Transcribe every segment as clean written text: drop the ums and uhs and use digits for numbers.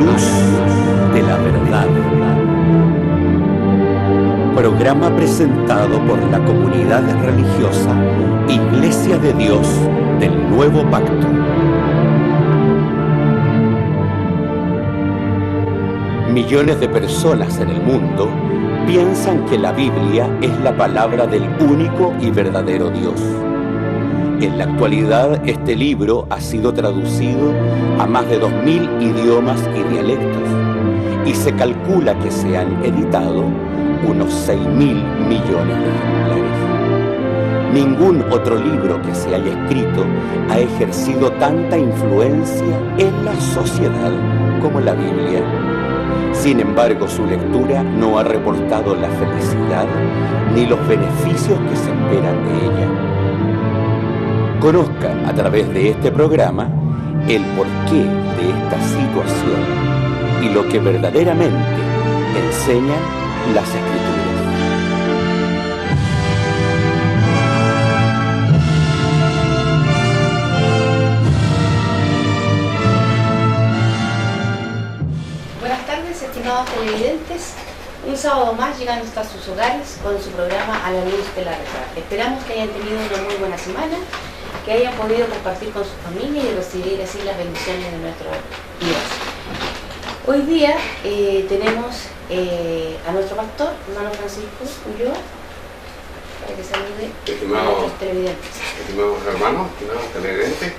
luz de la verdad. Programa presentado por la comunidad religiosa Iglesia de Dios del Nuevo Pacto. Millones de personas en el mundo piensan que la Biblia es la palabra del único y verdadero Dios. En la actualidad, este libro ha sido traducido a más de 2000 idiomas y dialectos, y se calcula que se han editado unos 6.000 millones de ejemplares. Ningún otro libro que se haya escrito ha ejercido tanta influencia en la sociedad como la Biblia. Sin embargo, su lectura no ha reportado la felicidad ni los beneficios que se esperan de ella. Conozca a través de este programa el porqué de esta situación y lo que verdaderamente enseñan las Escrituras. Buenas tardes, estimados televidentes. Un sábado más llegando hasta sus hogares con su programa A la Luz de la Verdad. Esperamos que hayan tenido una muy buena semana, que hayan podido compartir con su familia y recibir así las bendiciones de nuestro Dios. Hoy día tenemos a nuestro pastor, hermano Francisco Ulloa, para que salude a nuestros televidentes. Estimados hermanos, estimados televidentes,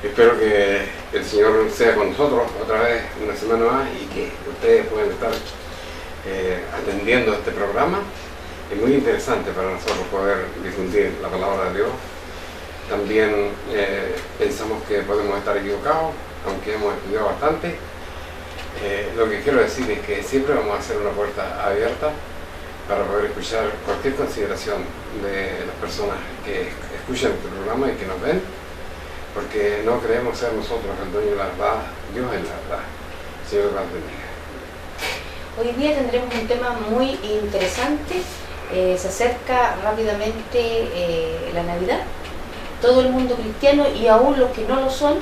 espero que el Señor sea con nosotros otra vez una semana más y que ustedes puedan estar atendiendo este programa. Es muy interesante para nosotros poder difundir la palabra de Dios. También pensamos que podemos estar equivocados, aunque hemos estudiado bastante. Lo que quiero decir es que siempre vamos a hacer una puerta abierta para poder escuchar cualquier consideración de las personas que escuchan este programa y que nos ven, porque no creemos ser nosotros el dueño de la verdad, Dios es la verdad. Señor, las bendiga. Hoy día tendremos un tema muy interesante. Se acerca rápidamente la Navidad. Todo el mundo cristiano y aún los que no lo son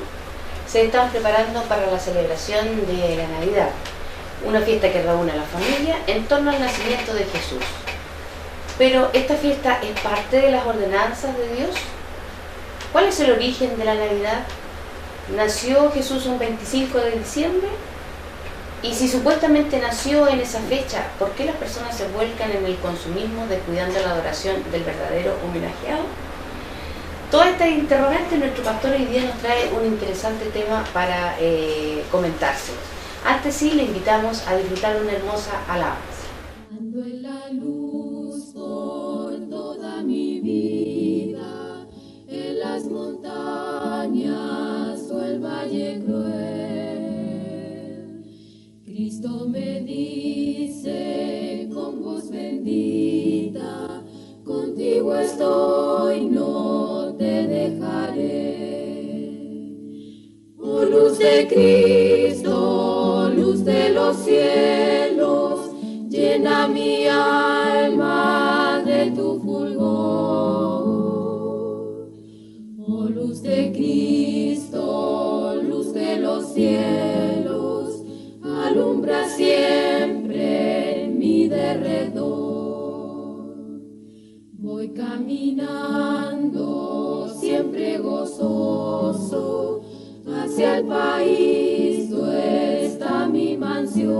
se están preparando para la celebración de la Navidad, una fiesta que reúne a la familia en torno al nacimiento de Jesús. Pero ¿esta fiesta es parte de las ordenanzas de Dios? ¿Cuál es el origen de la Navidad? ¿Nació Jesús un 25 de diciembre? Y si supuestamente nació en esa fecha, ¿por qué las personas se vuelcan en el consumismo descuidando la adoración del verdadero homenajeado? Todas estas interrogantes, nuestro pastor hoy día nos trae un interesante tema para comentarse. Antes sí, le invitamos a disfrutar una hermosa alabanza. Ando en la luz por toda mi vida, en las montañas o el valle cruel. Cristo me dice con voz bendita, contigo estoy, no te dejaré. Oh luz de Cristo, luz de los cielos, llena mi alma de tu fulgor. Oh luz de Cristo, luz de los cielos, alumbra siempre en mi derredor. Voy caminando siempre gozoso hacia el país donde está mi mansión,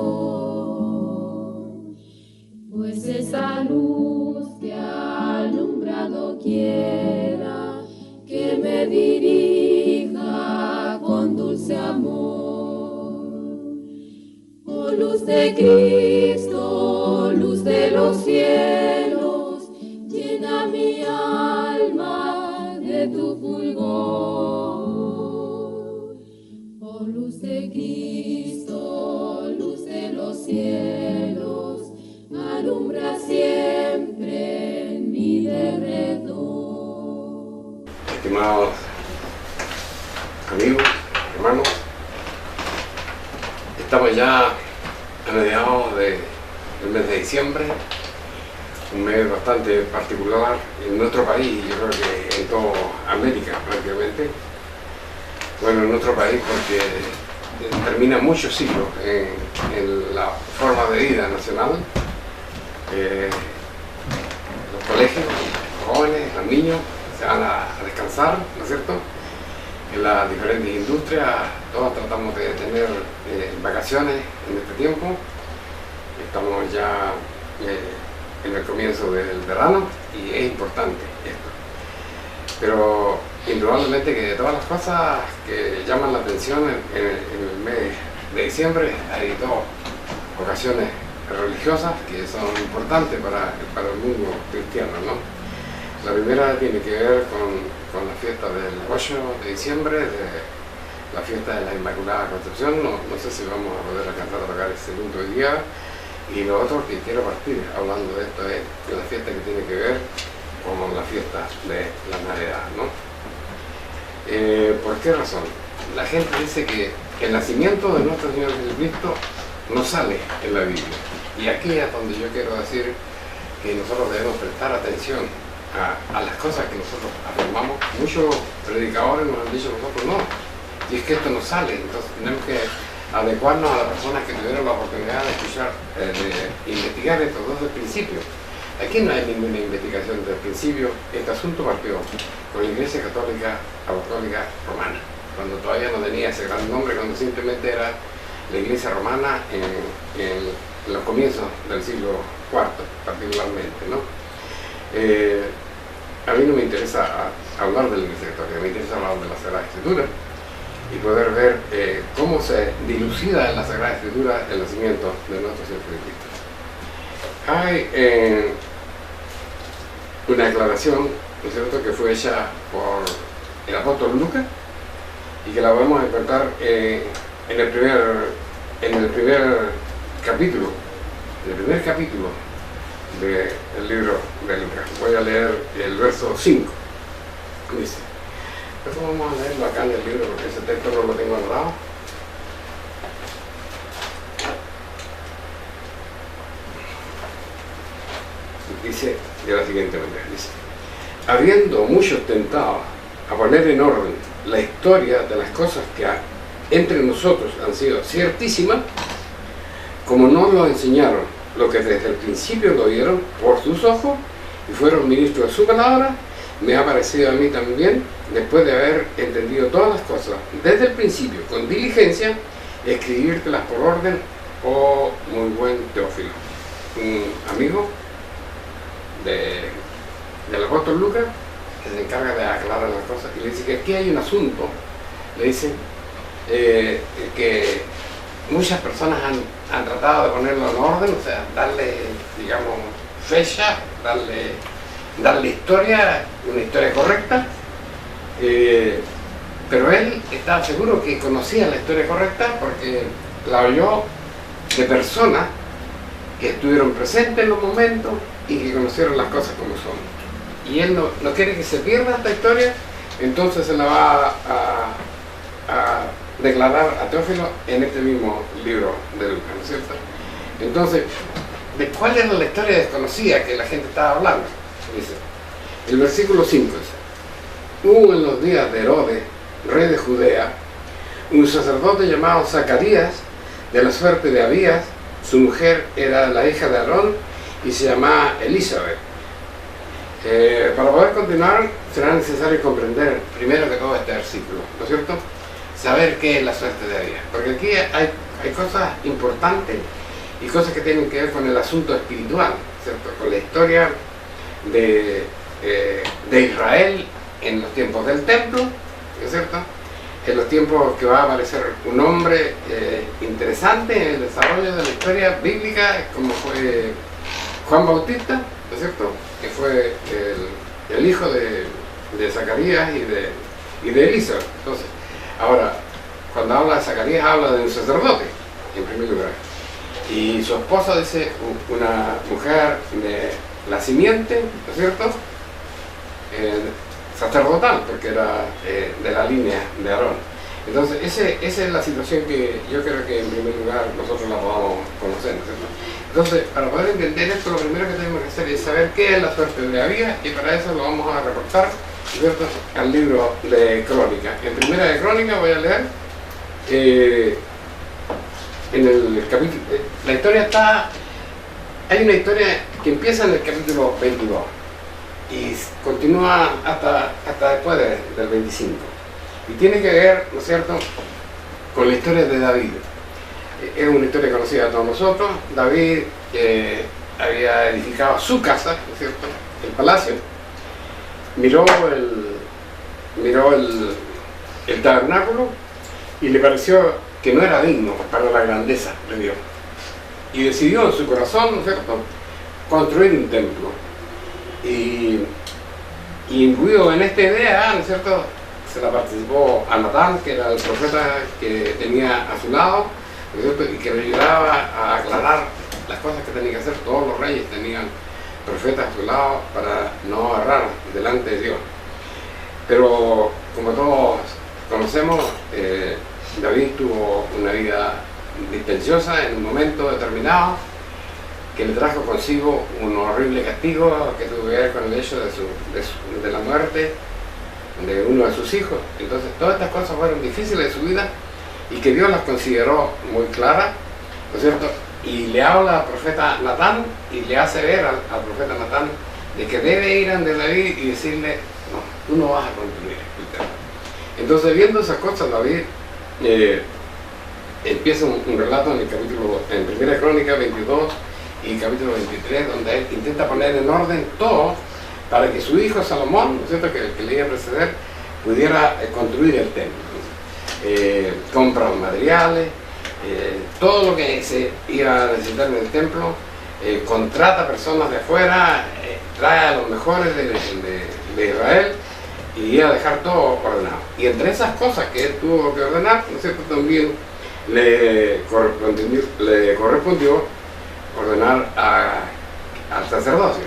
pues esa luz que alumbrado quiera que me dirija con dulce amor. Oh luz de Cristo, luz de los cielos, llena mi alma de tu fulgor. Oh luz de Cristo, luz de los cielos, alumbra siempre en mi derredor. Estimados amigos, hermanos, estamos ya a mediados del mes de diciembre, un mes bastante particular en nuestro país y yo creo que en toda América prácticamente. Bueno, en nuestro país porque termina muchos siglos en la forma de vida nacional. Los colegios, los jóvenes, los niños se van a descansar, ¿no es cierto? En las diferentes industrias, todos tratamos de tener vacaciones en este tiempo. Estamos ya en el comienzo del verano y es importante esto. Pero indudablemente que de todas las cosas que llaman la atención en el mes de diciembre, hay dos ocasiones religiosas que son importantes para el mundo cristiano, ¿no? La primera tiene que ver con la fiesta del 8 de diciembre, de la fiesta de la Inmaculada Concepción. No sé si vamos a poder alcanzar a tocar el segundo día. Y lo otro que quiero partir hablando de esto es la fiesta que tiene que ver con la fiesta de la Navidad, ¿no? ¿Por qué razón? La gente dice que el nacimiento de nuestro Señor Jesucristo no sale en la Biblia. Y aquí es donde yo quiero decir que nosotros debemos prestar atención a las cosas que nosotros afirmamos. Muchos predicadores nos han dicho nosotros no, y es que esto no sale, entonces tenemos que adecuarnos a las personas que tuvieron la oportunidad de escuchar, de investigar estos dos del principio. Aquí no hay ninguna investigación del principio. Este asunto partió con la Iglesia Católica Apostólica Romana, cuando todavía no tenía ese gran nombre, cuando simplemente era la Iglesia Romana en los comienzos del siglo IV, particularmente, ¿no? A mí no me interesa hablar de la Iglesia Católica, me interesa hablar de la Sagrada Escritura y poder ver cómo se dilucida en la Sagrada Escritura el nacimiento de nuestro Señor Jesucristo. Hay una declaración, ¿no es cierto?, que fue hecha por el apóstol Lucas y que la podemos encontrar en el primer capítulo del libro de Lucas. Voy a leer el verso 5. Dice, pero vamos a leerlo acá en el libro porque ese texto no lo tengo al lado. Dice de la siguiente manera, dice, habiendo muchos tentado a poner en orden la historia de las cosas que entre nosotros han sido ciertísimas, como no lo enseñaron lo que desde el principio lo oyeron por sus ojos y fueron ministros de su palabra, me ha parecido a mí también, después de haber entendido todas las cosas desde el principio con diligencia, escribírtelas por orden, oh muy buen Teófilo. Un amigo del apóstol Lucas que se encarga de aclarar las cosas y le dice que aquí hay un asunto, le dice que muchas personas han tratado de ponerlo en orden, o sea, darle, digamos, fecha, darle historia, una historia correcta, pero él estaba seguro que conocía la historia correcta porque la oyó de personas que estuvieron presentes en los momentos y que conocieron las cosas como son. Y él no quiere que se pierda esta historia, entonces se la va a declarar a Teófilo en este mismo libro de Lucas, ¿no es cierto? Entonces, ¿de cuál era la historia desconocida que la gente estaba hablando? Dice, el versículo 5 dice, hubo en los días de Herodes, rey de Judea, un sacerdote llamado Zacarías, de la suerte de Abías. Su mujer era la hija de Aarón y se llamaba Elizabeth. Para poder continuar será necesario comprender primero que todo este versículo, ¿no es cierto? Saber qué es la suerte de Abías, porque aquí hay cosas importantes y cosas que tienen que ver con el asunto espiritual, ¿cierto? Con la historia de Israel en los tiempos del templo, ¿no es cierto? En los tiempos que va a aparecer un hombre interesante en el desarrollo de la historia bíblica, como fue Juan Bautista, ¿no es cierto?, que fue el hijo de Zacarías y de Elizabeth. Entonces, ahora, cuando habla de Zacarías, habla de un sacerdote, en primer lugar. Y su esposa dice una mujer de la simiente, ¿no es cierto?, sacerdotal, porque era de la línea de Aarón. Entonces, esa es la situación que yo creo que en primer lugar nosotros la podamos conocer, ¿no es cierto? Entonces, para poder entender esto, lo primero que tenemos que hacer es saber qué es la suerte de Abías, y para eso lo vamos a reportar, ¿cierto?, al libro de Crónica. En Primera de Crónica voy a leer en el capítulo, la historia está, hay una historia que empieza en el capítulo 22 y continúa hasta después del 25 y tiene que ver, ¿no es cierto?, con la historia de David. Es una historia conocida de todos nosotros. David había edificado su casa, ¿no es cierto?, el palacio, miró el tabernáculo y le pareció que no era digno para la grandeza de Dios. Y decidió en su corazón, ¿no es cierto?, construir un templo. Y imbuido en esta idea, ¿no es cierto?, se la participó a Natán, que era el profeta que tenía a su lado, ¿no es cierto?, y que le ayudaba a aclarar las cosas que tenía que hacer. Todos los reyes tenían profetas a su lado para no errar delante de Dios. Pero como todos conocemos, David tuvo una vida dispensiosa en un momento determinado que le trajo consigo un horrible castigo que tuvo que ver con el hecho de la muerte de uno de sus hijos. Entonces todas estas cosas fueron difíciles de su vida y que Dios las consideró muy claras, ¿no es cierto? Y le habla al profeta Natán y le hace ver al profeta Natán de que debe ir ante David y decirle: no, tú no vas a construir el templo. Entonces, viendo esas cosas, David empieza un relato en Primera Crónica 22 y capítulo 23, donde él intenta poner en orden todo para que su hijo Salomón, ¿no es cierto?, que le iba a preceder, pudiera construir el templo. Compra los materiales, todo lo que se iba a necesitar en el templo, contrata personas de afuera, trae a los mejores de Israel y iba a dejar todo ordenado. Y entre esas cosas que él tuvo que ordenar, ¿no es cierto?, también le correspondió ordenar al sacerdocio,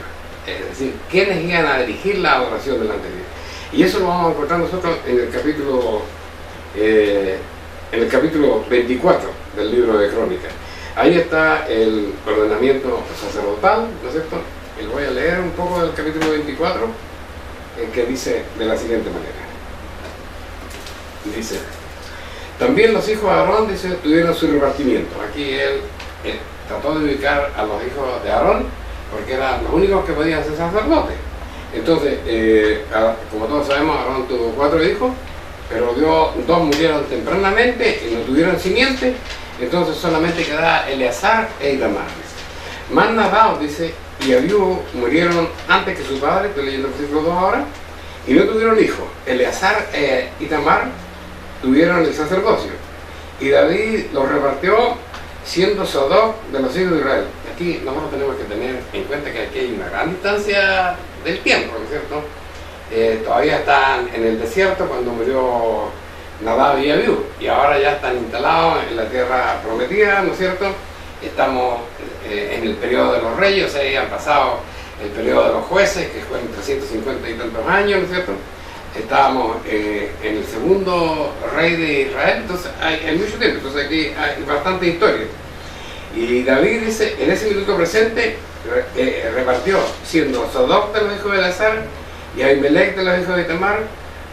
es decir, quienes iban a dirigir la adoración delante de Dios. Y eso lo vamos a encontrar nosotros en el capítulo 24 del libro de Crónicas. Ahí está el ordenamiento sacerdotal, ¿no es cierto? Y voy a leer un poco del capítulo 24, que dice de la siguiente manera. Dice: también los hijos de Aarón, dice, tuvieron su repartimiento. Aquí él trató de ubicar a los hijos de Aarón porque eran los únicos que podían ser sacerdotes. Entonces, como todos sabemos, Aarón tuvo 4 hijos, pero 2 murieron tempranamente y no tuvieron simiente. Entonces solamente quedaba Eleazar e Itamar. Más Nadab, dice, y Abiú murieron antes que su padre, estoy leyendo el versículo 2 ahora, y no tuvieron hijos. Eleazar e Itamar tuvieron el sacerdocio, y David los repartió siendo Sadoc de los hijos de Israel. Aquí nosotros tenemos que tener en cuenta que aquí hay una gran distancia del tiempo, ¿no es cierto? Todavía están en el desierto cuando murió Nadab y Abiú, y ahora ya están instalados en la tierra prometida, ¿no es cierto? Estamos en el periodo de los reyes, o sea, ya han pasado el periodo de los jueces, que fueron 350 y tantos años, ¿no es cierto? Estábamos en el segundo rey de Israel, entonces hay mucho tiempo, entonces aquí hay bastante historia. Y David dice, en ese minuto presente, repartió, siendo Sadoc de los hijos de Eleazar y Ahimelech de los hijos de Itamar,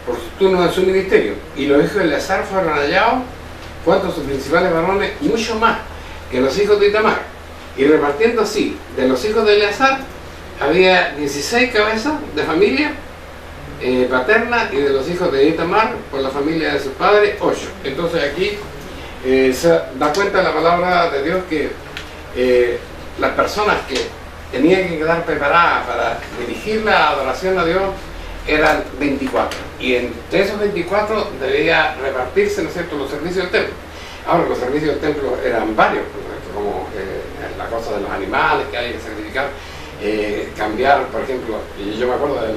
por su turno de su ministerio. Y los hijos de Eleazar fueron hallados, cuanto a sus principales varones, mucho más que los hijos de Itamar. Y repartiendo así, de los hijos de Eleazar, había 16 cabezas de familia paterna, y de los hijos de Itamar, por la familia de su padre, 8. Entonces aquí se da cuenta la palabra de Dios que las personas que tenían que quedar preparadas para dirigir la adoración a Dios eran 24, y entre esos 24 debía repartirse, ¿no es cierto?, los servicios del templo. Ahora, los servicios del templo eran varios, como la cosa de los animales que hay que sacrificar, cambiar, por ejemplo, y yo me acuerdo de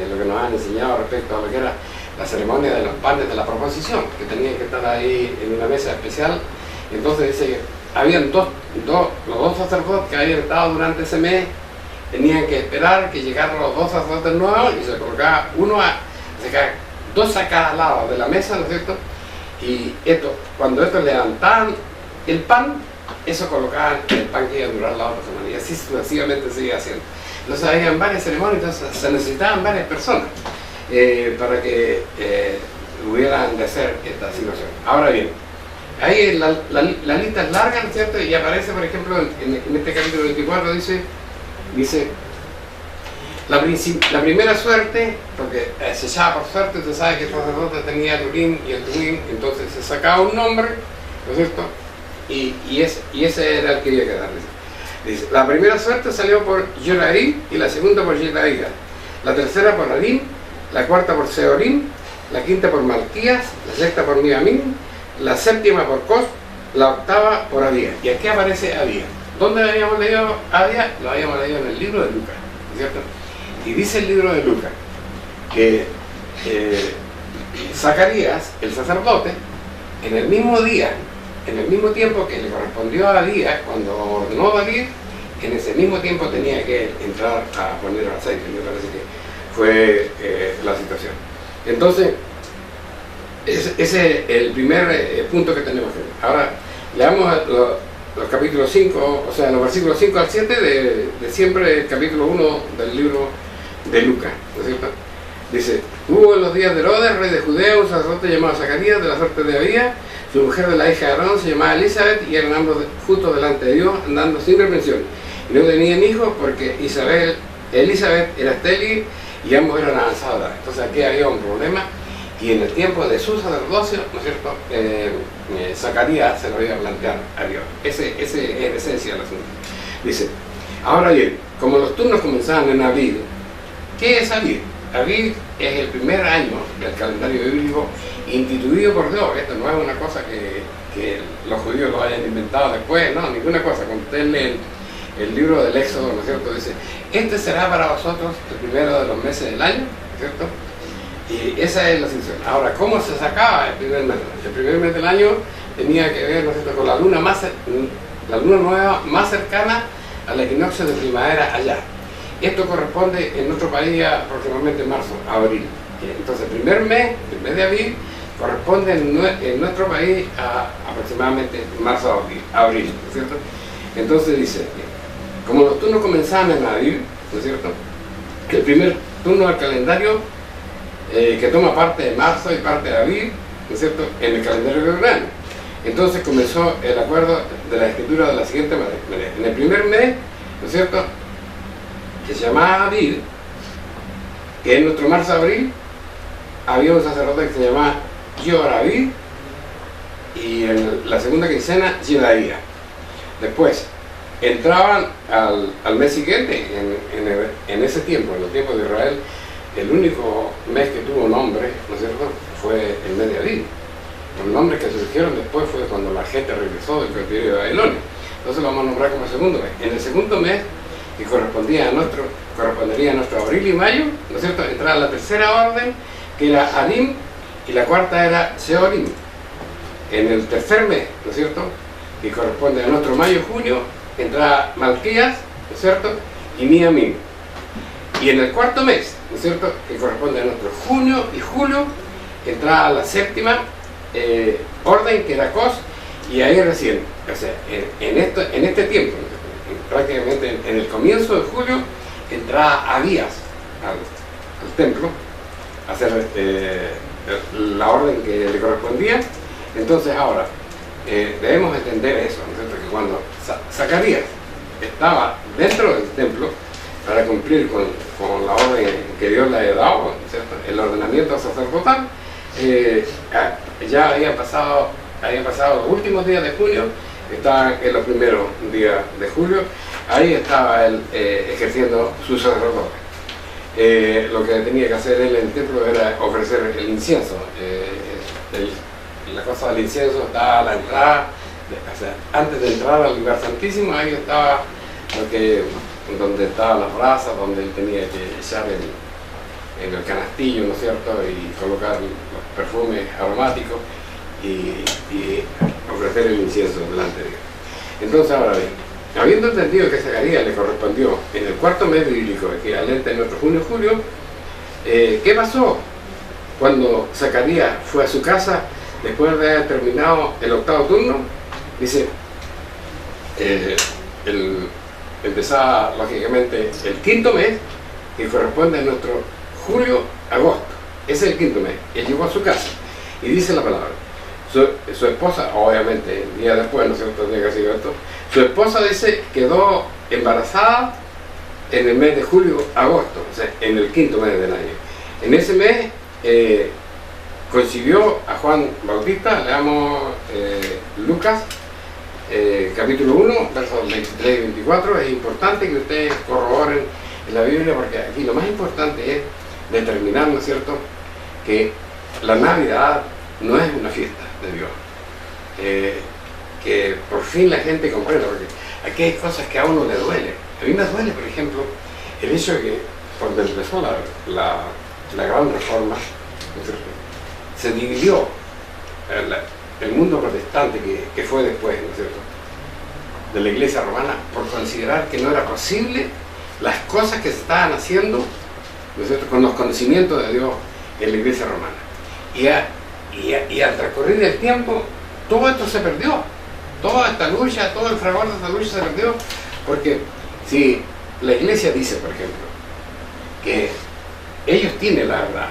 lo que nos han enseñado respecto a lo que era la ceremonia de los panes de la proposición, que tenían que estar ahí en una mesa especial. Entonces dice que habían los dos sacerdotes que habían estado durante ese mes, tenían que esperar que llegaran los 2 sacerdotes nuevos, y se colocaba dos a cada lado de la mesa, ¿no es cierto? Y cuando estos levantaban el pan, eso colocaban el pan que iba a durar la otra semana, y así sucesivamente se iba haciendo. Entonces habían varias ceremonias, entonces se necesitaban varias personas para que hubieran de hacer esta situación. Ahora bien, ahí la lista es larga, ¿no es cierto? Y aparece, por ejemplo, en este capítulo 24 dice la primera suerte, porque se llama por suerte, usted sabe que el sacerdote tenía el Urim y el Tumim, entonces se sacaba un nombre, ¿no es cierto? Y ese era el que iba a quedar. Dice, la primera suerte salió por Yoraim y la segunda por Yedaía, la tercera por Arim, la cuarta por Seorim, la quinta por Malquías, la sexta por Miamim, la séptima por Cos, la octava por Abía. Y aquí aparece Abía. ¿Dónde habíamos leído Abía? Lo habíamos leído en el libro de Lucas, ¿cierto? Y dice el libro de Lucas que Zacarías, el sacerdote, en el mismo día, en el mismo tiempo que le correspondió a Abías, cuando ordenó David, en ese mismo tiempo tenía que entrar a poner aceite. Me parece que fue la situación. Entonces, ese es el primer punto que tenemos que ver. Ahora, leamos los capítulos 5, o sea, los versículos 5 al 7 de siempre el capítulo 1 del libro de Lucas, ¿no es cierto? Dice, hubo en los días de Herodes, rey de Judea, un sacerdote llamado Zacarías, de la suerte de Abía, su mujer de la hija de Aarón se llamaba Elizabeth, y eran ambos justos delante de Dios, andando sin reprensión. Y no tenían hijos porque Elizabeth era estéril y ambos eran avanzados. Entonces aquí había un problema, y en el tiempo de su sacerdocio, ¿no es cierto?, Zacarías se lo iba a plantear a Dios. Ese es en esencia el asunto. Dice, ahora bien, como los turnos comenzaban en abril, ¿qué es abril? Abril es el primer año del calendario bíblico instituido por Dios. Esto no es una cosa que los judíos lo hayan inventado después, no, ninguna cosa. Cuando ustedes leen el libro del Éxodo, ¿no es cierto?, dice, este será para vosotros el primero de los meses del año, ¿no es cierto? Y esa es la situación. Ahora, ¿cómo se sacaba el primer mes? El primer mes del año tenía que ver, ¿no es cierto?, con la luna nueva más cercana al equinoccio de primavera allá. Esto corresponde en nuestro país aproximadamente marzo, abril. Entonces el primer mes de abril, corresponde en nuestro país a aproximadamente marzo, abril, ¿no es cierto? Entonces dice, como los turnos comenzaban en abril, ¿no es cierto?, el primer turno del calendario que toma parte de marzo y parte de abril, ¿no es cierto?, en el calendario gregoriano. Entonces comenzó el acuerdo de la escritura de la siguiente manera. En el primer mes, ¿no es cierto?, que se llamaba Abril, que es nuestro marzo-abril, había un sacerdote que se llamaba Yorabil, y en la segunda quincena Yedaía. Después entraban al mes siguiente, en ese tiempo, en los tiempos de Israel, el único mes que tuvo nombre, ¿no es cierto?, fue el mes de abril. Los nombres que surgieron después fue cuando la gente regresó del cautiverio de Babilonia. Entonces lo vamos a nombrar como segundo mes. En el segundo mes, que correspondería a nuestro abril y mayo, ¿no es cierto?, entraba la tercera orden, que era Arim, y la cuarta era Seorim. En el tercer mes, ¿no es cierto?, que corresponde a nuestro mayo y junio, entraba Malquías, ¿no es cierto?, y Miamim. Y en el cuarto mes, ¿no es cierto?, que corresponde a nuestro junio y julio, entraba la séptima orden, que era Cos, y ahí recién, o sea, en este tiempo, prácticamente en el comienzo de julio, entraba Abías al templo a hacer la orden que le correspondía. Entonces ahora debemos entender eso, ¿no es cierto?, que cuando Zacarías estaba dentro del templo para cumplir con la orden que Dios le había dado, ¿no es cierto?, el ordenamiento sacerdotal, ya habían pasado los últimos días de junio, estaba en los primeros días de julio, ahí estaba él ejerciendo su sacerdote. Lo que tenía que hacer él en el templo era ofrecer el incienso. La cosa del incienso estaba a la entrada, o sea, antes de entrar al lugar santísimo, ahí estaba donde estaban las brasas, donde él tenía que echar en el canastillo, ¿no es cierto?, y colocar los perfumes aromáticos y ofrecer el incienso delante de Dios. Entonces ahora bien, habiendo entendido que Zacarías le correspondió en el cuarto mes bíblico, equivalente a nuestro junio y julio, ¿qué pasó cuando Zacarías fue a su casa después de haber terminado el octavo turno? Dice, empezaba lógicamente el quinto mes, que corresponde a nuestro julio-agosto. Ese es el quinto mes. Él llegó a su casa y dice la palabra: Su esposa, obviamente, el día después, no sé cuánto tenía que hacer esto, su esposa dice quedó embarazada en el mes de julio, agosto, o sea, en el quinto mes del año. En ese mes concibió a Juan Bautista. Leamos Lucas, capítulo 1, versos 23 y 24. Es importante que ustedes corroboren en la Biblia, porque aquí lo más importante es determinar, ¿no es cierto?, que la Navidad no es una fiesta de Dios. Que por fin la gente comprenda, porque aquí hay cosas que a uno le duele. A mí me duele, por ejemplo, el hecho de que cuando empezó la gran reforma, ¿no es cierto?, se dividió el mundo protestante que fue después, ¿no es cierto?, de la Iglesia romana, por considerar que no era posible las cosas que se estaban haciendo, ¿no es cierto?, con los conocimientos de Dios en la Iglesia romana. Y al transcurrir el tiempo, todo esto se perdió. Toda esta lucha, todo el fragor de esta lucha se perdió, porque si la Iglesia dice, por ejemplo, que ellos tienen la verdad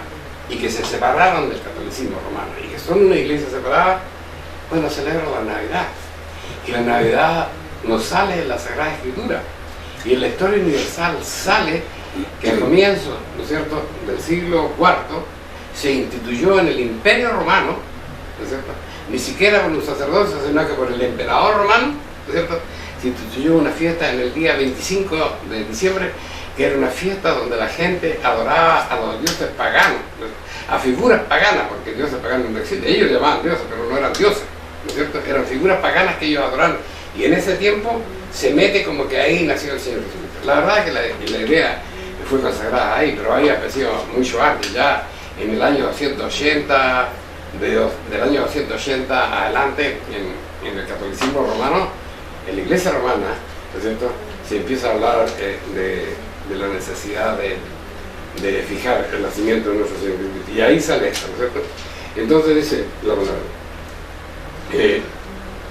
y que se separaron del catolicismo romano y que son una iglesia separada, bueno, celebran la Navidad. Y la Navidad nos sale en la Sagrada Escritura. Y en la historia universal sale que al comienzo, ¿no es cierto?, del siglo IV se instituyó en el Imperio Romano, ¿no es cierto?, ni siquiera por los sacerdotes, sino que por el emperador romano, ¿no es cierto?, se instituyó una fiesta en el día 25 de diciembre, que era una fiesta donde la gente adoraba a los dioses paganos, a figuras paganas, porque dioses paganos no existen. Ellos llamaban dioses, pero no eran dioses, ¿no es cierto?, eran figuras paganas que ellos adoraban. Y en ese tiempo se mete como que ahí nació el Señor Jesucristo. La verdad es que la idea fue consagrada ahí, pero había aparecido mucho antes, ya en el año 280, del año 280 adelante, en el catolicismo romano, en la Iglesia romana, ¿no es cierto?, se empieza a hablar de la necesidad de fijar el nacimiento de nuestro Señor Jesucristo. Y ahí sale esto, ¿no es cierto? Entonces dice la palabra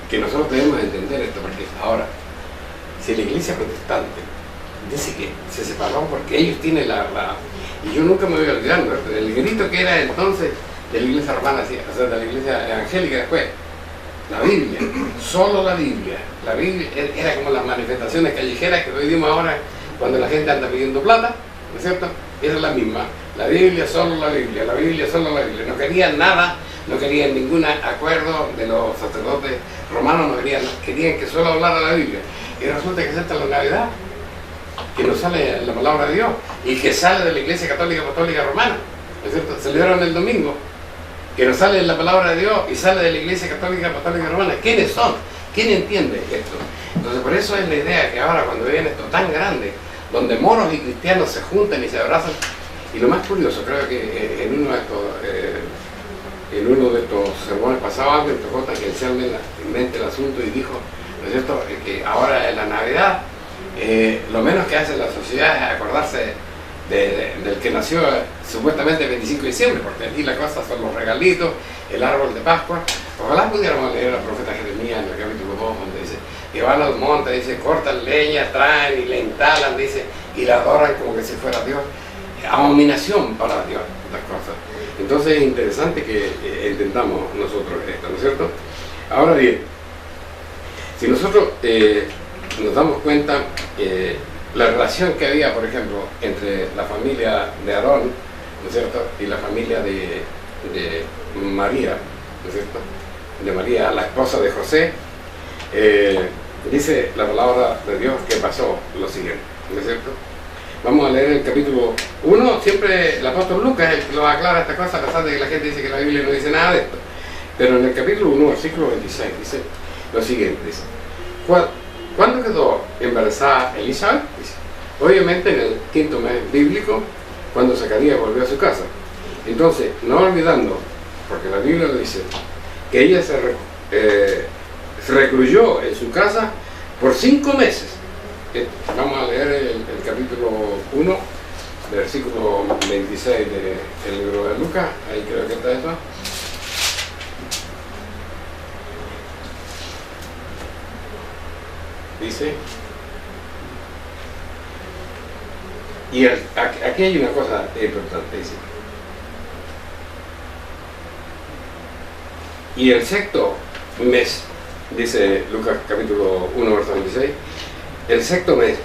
que nosotros debemos entender esto, porque ahora, si la Iglesia protestante dice que se separó porque ellos tienen la verdad, y yo nunca me voy olvidando el grito que era entonces de la Iglesia romana, o sea, de la Iglesia evangélica después, la Biblia, solo la Biblia era como las manifestaciones callejeras que hoy dimos ahora cuando la gente anda pidiendo plata, ¿no es cierto? Esa es la misma, la Biblia, solo la Biblia, la Biblia, solo la Biblia. No querían nada, no querían ningún acuerdo de los sacerdotes romanos, no querían que solo hablara la Biblia. Y resulta que acepta la Navidad, que nos sale la palabra de Dios y que sale de la Iglesia Católica Apostólica Romana, ¿no es cierto? Celebran el domingo, que nos sale la palabra de Dios y sale de la Iglesia Católica Apostólica Romana. ¿Quiénes son? ¿Quién entiende esto? Entonces, por eso es la idea que ahora, cuando ven esto tan grande, donde moros y cristianos se juntan y se abrazan, y lo más curioso, creo que en uno de estos sermones pasados, alguien tocó tangencialmente el asunto y dijo, ¿no es cierto?, que ahora en la Navidad lo menos que hace la sociedad es acordarse del que nació supuestamente el 25 de diciembre, porque aquí la cosa son los regalitos, el árbol de Pascua. Ojalá pudiéramos leer al profeta Jeremías en el capítulo 2, donde dice que van a los montes, dice, cortan leña, traen y le instalan, dice, y la adoran como que si fuera Dios. Abominación para Dios, estas cosas. Entonces es interesante que entendamos nosotros esto, ¿no es cierto? Ahora bien, si nosotros nos damos cuenta la relación que había, por ejemplo, entre la familia de Aarón, ¿no es cierto?, y la familia de María, ¿no es cierto?, de María, la esposa de José, dice la palabra de Dios que pasó lo siguiente, ¿no es cierto? Vamos a leer el capítulo 1, siempre el apóstol Lucas es el que lo aclara esta cosa, a pesar de que la gente dice que la Biblia no dice nada de esto. Pero en el capítulo 1, versículo 26, dice lo siguiente, dice, ¿cuándo quedó embarazada Elizabeth? Dice, obviamente en el quinto mes bíblico, cuando Zacarías volvió a su casa. Entonces, no olvidando, porque la Biblia lo dice, que ella se recluyó en su casa por 5 meses. Vamos a leer el capítulo 1, versículo 26 del libro de Lucas, ahí creo que está esto. Dice, y aquí hay una cosa importante, dice, Y el sexto mes, dice Lucas capítulo 1, verso 26, el sexto mes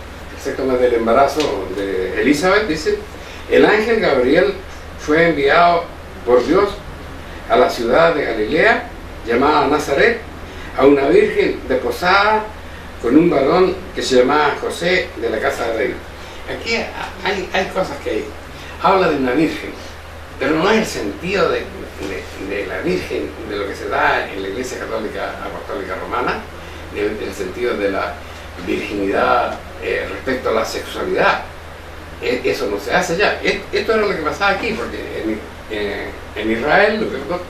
del embarazo de Elizabeth, dice, el ángel Gabriel fue enviado por Dios a la ciudad de Galilea, llamada Nazaret, a una virgen desposada con un varón que se llamaba José, de la casa de David. Aquí hay cosas que habla de una virgen, pero no es el sentido de la virgen, de lo que se da en la Iglesia Católica Apostólica Romana, el sentido de la virginidad respecto a la sexualidad. Eso no se hace ya. Esto era lo que pasaba aquí, porque en Israel, ¿no es cierto?,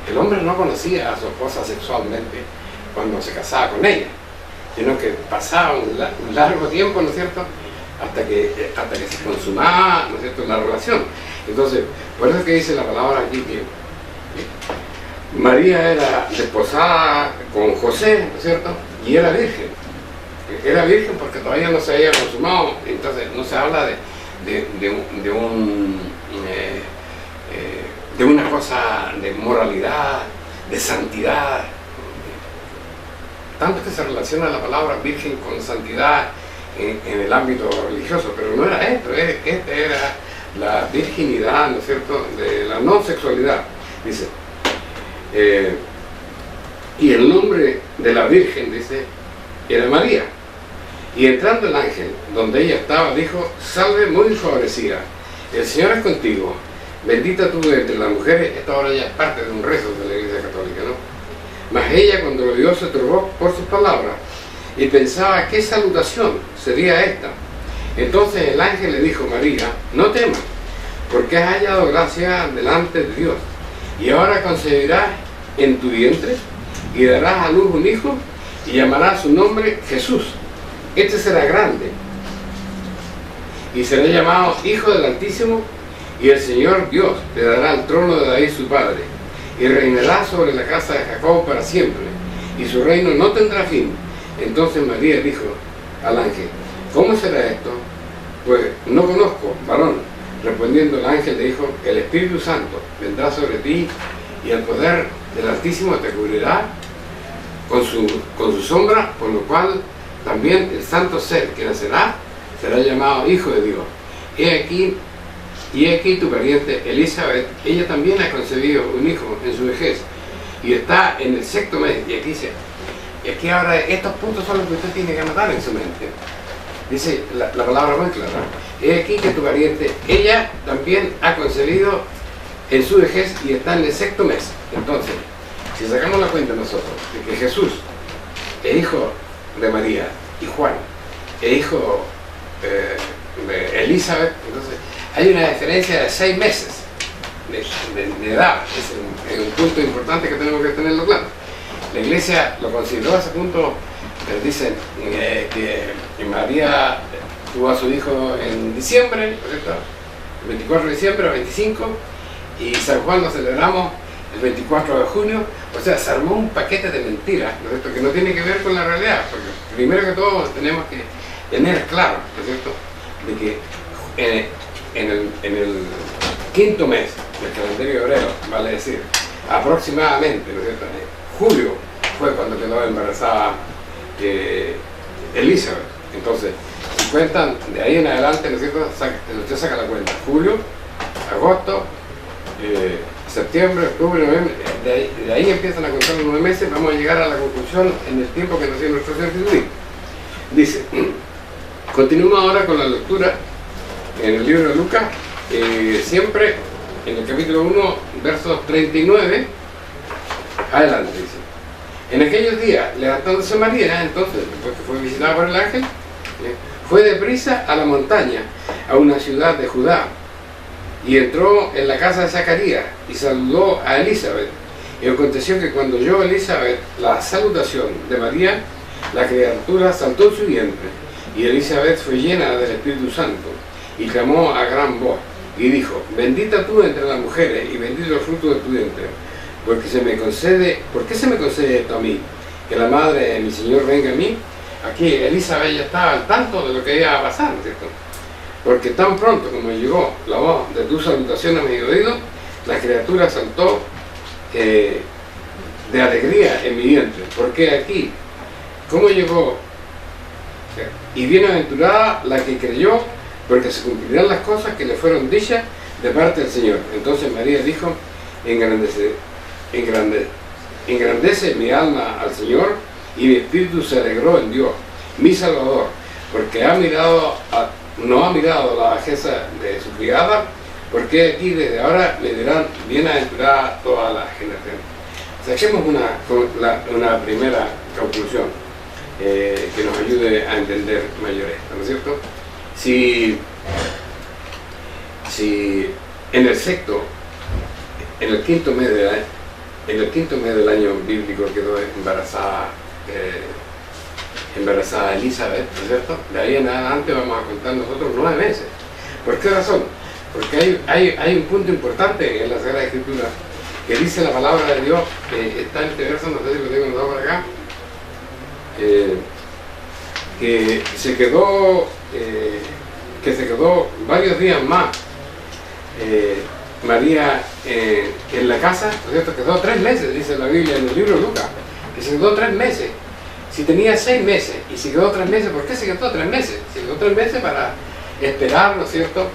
el hombre no conocía a su esposa sexualmente cuando se casaba con ella, sino que pasaba un largo tiempo, ¿no es cierto?, hasta que se consumaba, ¿no es cierto?, la relación. Entonces, por eso es que dice la palabra aquí que María era desposada con José, ¿no es cierto?, y era virgen. Era virgen porque todavía no se había consumado, entonces no se habla de una cosa de moralidad, de santidad. Tanto que se relaciona la palabra virgen con santidad en el ámbito religioso, pero no era esto, esta era la virginidad, ¿no es cierto?, de la no sexualidad. Dice, y el nombre de la virgen, dice, era María. Y entrando el ángel donde ella estaba, dijo, salve muy favorecida, el Señor es contigo, bendita tú entre las mujeres. Esta ahora ya es parte de un rezo de la Iglesia Católica, ¿no? Mas ella, cuando lo vio, se turbó por sus palabras y pensaba qué salutación sería esta. Entonces el ángel le dijo, María, no temas, porque has hallado gracia delante de Dios, y ahora concebirás en tu vientre y darás a luz un hijo y llamarás su nombre Jesús. Este será grande y será llamado Hijo del Altísimo, y el Señor Dios le dará el trono de David su padre, y reinará sobre la casa de Jacob para siempre, y su reino no tendrá fin. Entonces María dijo al ángel, ¿cómo será esto? Pues no conozco varón. Respondiendo el ángel le dijo, el Espíritu Santo vendrá sobre ti, y el poder del Altísimo te cubrirá con su sombra, por lo cual también el santo ser que nacerá será llamado Hijo de Dios. Y aquí tu pariente Elizabeth, ella también ha concebido un hijo en su vejez, y está en el sexto mes. Y aquí ahora estos puntos son los que usted tiene que anotar en su mente. Dice la palabra muy clara. He aquí que tu pariente, ella también ha concebido en su vejez y está en el sexto mes. Entonces, si sacamos la cuenta nosotros de que Jesús es hijo de María y Juan es hijo de Elizabeth, entonces hay una diferencia de 6 meses de edad. Es un punto importante que tenemos que tenerlo claro. La Iglesia lo consideró a ese punto, pero dicen que María tuvo a su hijo en diciembre, ¿correcto?, el 24 de diciembre o 25, y San Juan lo celebramos el 24 de junio. O sea, se armó un paquete de mentiras, ¿no es cierto?, que no tiene que ver con la realidad, porque primero que todo tenemos que tener claro, ¿no es cierto?, de que en el quinto mes del calendario hebreo, vale decir, aproximadamente, ¿no es cierto?, julio fue cuando quedó embarazada Elizabeth. Entonces, si cuentan de ahí en adelante, ¿no es cierto?, usted saca la cuenta, julio, agosto, septiembre, octubre, noviembre, de ahí empiezan a contar los 9 meses. Vamos a llegar a la conclusión en el tiempo que nos dio nuestro Señor Jesucristo. Dice, continuamos ahora con la lectura en el libro de Lucas, siempre en el capítulo 1, versos 39, adelante, dice. En aquellos días, levantándose María, entonces, después que fue visitada por el ángel, fue deprisa a la montaña, a una ciudad de Judá, y entró en la casa de Zacarías y saludó a Elizabeth. Y aconteció que cuando oyó Elizabeth la salutación de María, la criatura saltó en su vientre, y Elizabeth fue llena del Espíritu Santo, y clamó a gran voz, y dijo, bendita tú entre las mujeres, y bendito el fruto de tu vientre, porque ¿por qué se me concede esto a mí? Que la madre de mi Señor venga a mí. Aquí Elizabeth ya estaba al tanto de lo que iba a pasar, ¿no es cierto? Porque tan pronto como llegó la voz de tu salutación a mi oído, la criatura saltó de alegría en mi vientre, porque aquí, ¿cómo llegó? Y bienaventurada la que creyó, porque se cumplirán las cosas que le fueron dichas de parte del Señor. Entonces María dijo, engrandece mi alma al Señor, y mi espíritu se alegró en Dios, mi Salvador, porque no ha mirado la bajeza de su criada, porque aquí desde ahora le dirán bienaventurada toda la generación. Saquemos una primera conclusión que nos ayude a entender mayor esto, ¿no es cierto? Si en el quinto mes del año bíblico quedó embarazada Elizabeth, ¿no es cierto? De ahí en adelante vamos a contar nosotros 9 meses. ¿Por qué razón? Porque hay un punto importante en la Sagrada Escritura que dice la palabra de Dios, que está en este verso, no sé si lo tengo anotado por acá, que se quedó varios días más María en la casa, ¿no es cierto? Quedó 3 meses, dice la Biblia en el libro de Lucas, que se quedó 3 meses. Si tenía 6 meses y se quedó 3 meses, ¿por qué se quedó 3 meses? Se quedó 3 meses para esperar, ¿no es cierto?,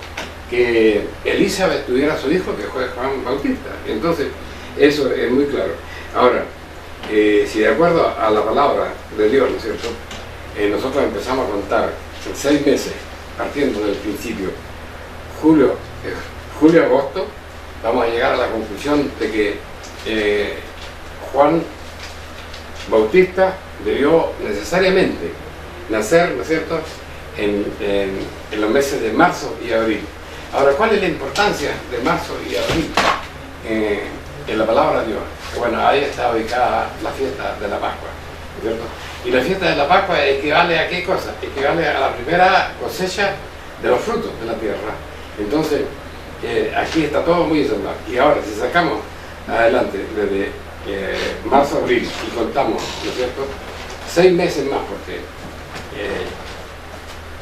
que Elizabeth tuviera a su hijo, que fue Juan Bautista. Entonces, eso es muy claro. Ahora, si de acuerdo a la palabra de Dios, ¿no es cierto?, nosotros empezamos a contar 6 meses, partiendo del principio, julio-agosto, vamos a llegar a la conclusión de que Juan Bautista debió necesariamente nacer, ¿no es cierto?, en los meses de marzo y abril. Ahora, ¿cuál es la importancia de marzo y abril en la palabra de Dios? Bueno, ahí está ubicada la fiesta de la Pascua, ¿no es cierto? Y la fiesta de la Pascua equivale a ¿qué cosa? Equivale a la primera cosecha de los frutos de la tierra. Entonces, aquí está todo muy ensambado. Y ahora, si sacamos adelante desde marzo, abril y contamos, ¿no es cierto?, 6 meses más, porque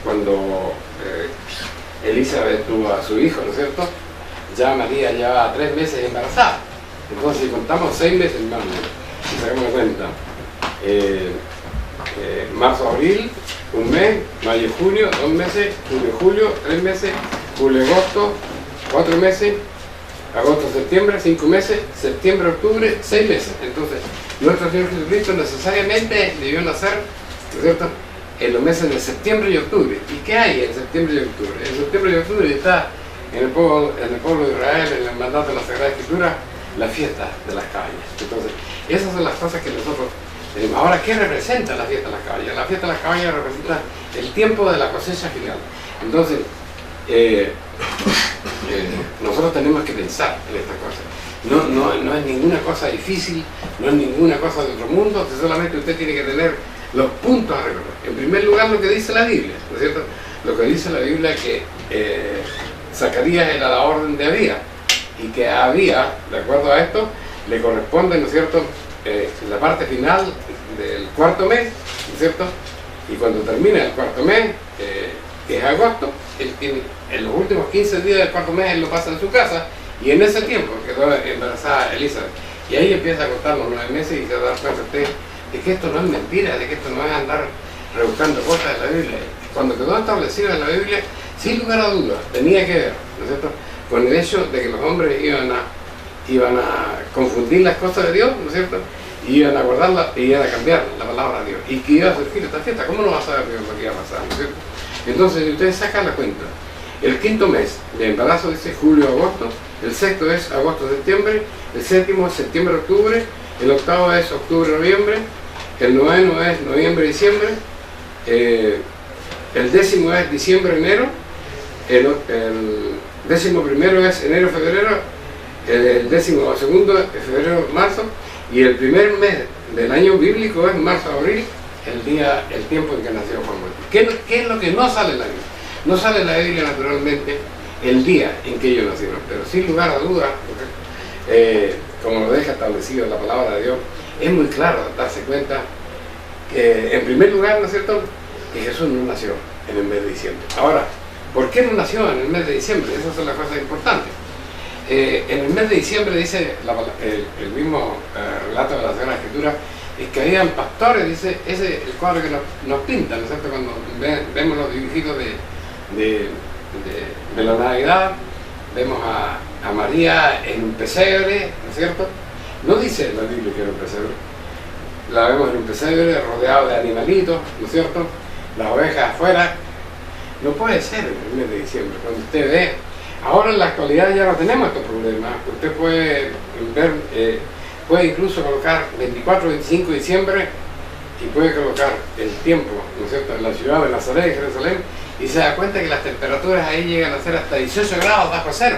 cuando Elizabeth tuvo a su hijo, ¿no es cierto?, ya María llevaba 3 meses embarazada. Entonces, si contamos 6 meses más, ¿no?, si sacamos cuenta, marzo, abril, 1 mes, mayo, junio, 2 meses, junio, julio, 3 meses, julio, agosto, 4 meses, agosto, septiembre, 5 meses, septiembre, octubre, 6 meses. Entonces, nuestro Señor Jesucristo necesariamente debió nacer, ¿no es cierto?, en los meses de septiembre y octubre. ¿Y qué hay en septiembre y octubre? En septiembre y octubre está en el pueblo de Israel, en el mandato de la Sagrada Escritura, la fiesta de las cabañas. Entonces, esas son las cosas que nosotros tenemos. Ahora, ¿qué representa la fiesta de las cabañas? La fiesta de las cabañas representa el tiempo de la cosecha final. Entonces, nosotros tenemos que pensar en estas cosas. No es ninguna cosa difícil, no es ninguna cosa de otro mundo, solamente usted tiene que tener los puntos a recordar. En primer lugar, lo que dice la Biblia, ¿no es cierto? Lo que dice la Biblia es que Zacarías era la orden de Abías, y que a Abías, de acuerdo a esto, le corresponde, ¿no es cierto?, la parte final del 4.º mes, ¿no es cierto? Y cuando termina el 4.º mes, que es agosto, en los últimos 15 días del 4.º mes él lo pasa en su casa, y en ese tiempo quedó embarazada Elizabeth. Y ahí empieza a contar los 9 meses y se da cuenta usted de que esto no es mentira, de que esto no es andar rebuscando cosas de la Biblia. Cuando quedó establecido en la Biblia, sin lugar a dudas, tenía que ver, ¿no es cierto?, con el hecho de que los hombres iban a confundir las cosas de Dios, ¿no es cierto?, y iban a guardarla y iban a cambiar la palabra de Dios, y que iba a surgir esta fiesta. ¿Cómo no va a saber Dios lo que iba a pasar, ¿no es cierto? Entonces, si ustedes sacan la cuenta, el 5.º mes de embarazo dice julio-agosto, el 6.º es agosto-septiembre, el 7.º es septiembre-octubre, el 8.º es octubre-noviembre, el 9.º es noviembre-diciembre, el 10.º es diciembre-enero, el 11.º es enero-febrero, el 12.º es febrero-marzo, y el primer mes del año bíblico es marzo-abril, el tiempo en que nació Juan Bautista. ¿Qué es lo que no sale en la Biblia? No sale en la Biblia, naturalmente, el día en que ellos nacieron, pero sin lugar a dudas, como lo deja establecido la palabra de Dios, es muy claro darse cuenta que, en primer lugar, ¿no es cierto?, que Jesús no nació en el mes de diciembre. Ahora, ¿por qué no nació en el mes de diciembre? Esas son las cosas importantes. En el mes de diciembre dice el mismo relato de la Sagrada Escritura es que habían pastores, dice, ese es el cuadro que nos pinta, ¿no es cierto? Cuando vemos los dibujitos de la Navidad, vemos a María en un pesebre, ¿no es cierto? No dice la Biblia que era un pesebre, la vemos en un pesebre rodeado de animalitos, ¿no es cierto? Las ovejas afuera. No puede ser el mes de diciembre, cuando usted ve. Ahora en la actualidad ya no tenemos estos problemas. Usted puede ver, puede incluso colocar 24, 25 de diciembre y puede colocar el tiempo, ¿no es cierto?, en la ciudad de Nazaret, de Jerusalén, y se da cuenta que las temperaturas ahí llegan a ser hasta 18 grados bajo cero.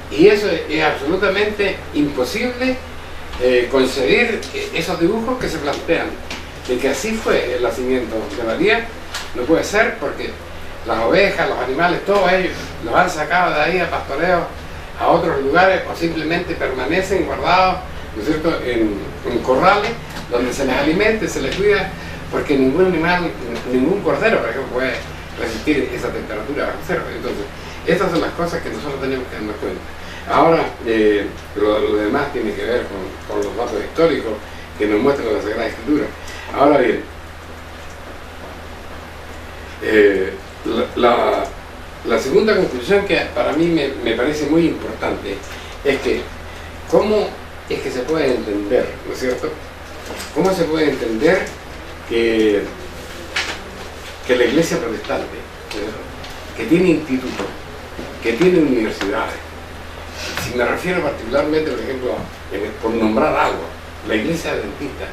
Y eso es absolutamente imposible concebir esos dibujos que se plantean, de que así fue el nacimiento de María. No puede ser, porque las ovejas, los animales, todos ellos los han sacado de ahí a pastoreo a otros lugares, o simplemente permanecen guardados, ¿no es cierto?, en corrales donde se les alimente, se les cuida, porque ningún animal, ningún cordero, por ejemplo, puede resistir esa temperatura bajo cero. Entonces, estas son las cosas que nosotros tenemos que darnos cuenta. Ahora, lo demás tiene que ver con los datos históricos que nos muestran la Sagrada Escritura. Ahora bien, la segunda conclusión que para mí me parece muy importante es que cómo es que se puede entender, ¿no es cierto? ¿Cómo se puede entender que la Iglesia protestante, que tiene institutos, que tiene universidades, si me refiero particularmente, por ejemplo, por nombrar algo, la Iglesia Adventista,